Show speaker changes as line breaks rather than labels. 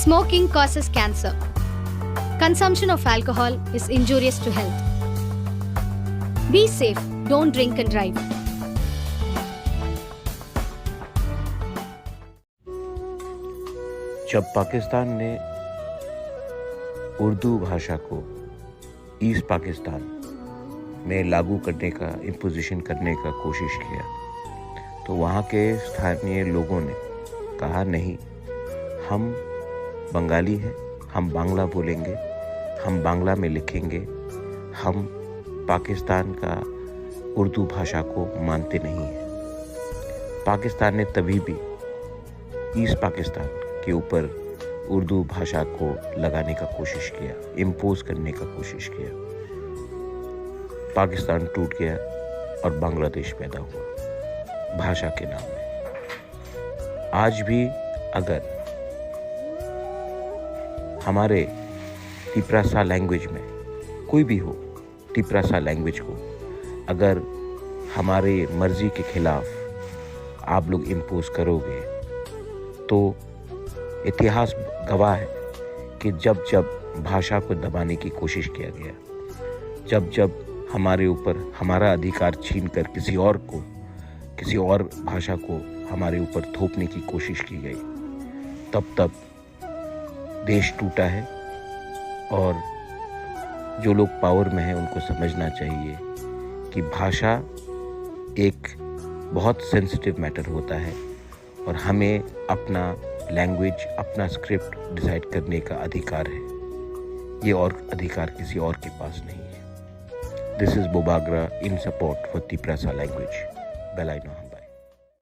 Smoking causes cancer. Consumption of alcohol is injurious to health. Be safe, don't drink and drive.
जब पाकिस्तान ने उर्दू भाषा को east Pakistan में लागू करने का इम्पोजिशन करने का कोशिश किया तो वहाँ के स्थानीय लोगों ने कहा नहीं, हम बंगाली हैं, हम बांग्ला बोलेंगे, हम बांग्ला में लिखेंगे, हम पाकिस्तान का उर्दू भाषा को मानते नहीं हैं। पाकिस्तान ने तभी भी ईस्ट पाकिस्तान के ऊपर उर्दू भाषा को लगाने का कोशिश किया, इम्पोज करने का कोशिश किया। पाकिस्तान टूट गया और बांग्लादेश पैदा हुआ भाषा के नाम में। आज भी अगर हमारे तिप्रासा लैंग्वेज में कोई भी हो, तिप्रासा लैंग्वेज को अगर हमारे मर्जी के खिलाफ आप लोग इम्पोज करोगे तो इतिहास गवाह है कि जब जब भाषा को दबाने की कोशिश किया गया, जब जब हमारे ऊपर हमारा अधिकार छीनकर किसी और भाषा को हमारे ऊपर थोपने की कोशिश की गई, तब तब देश टूटा है। और जो लोग पावर में हैं उनको समझना चाहिए कि भाषा एक बहुत सेंसिटिव मैटर होता है और हमें अपना लैंग्वेज, अपना स्क्रिप्ट डिसाइड करने का अधिकार है। ये और अधिकार किसी और के पास नहीं है। This is Bobagra in support for Tiprasa language. बेलाइनो।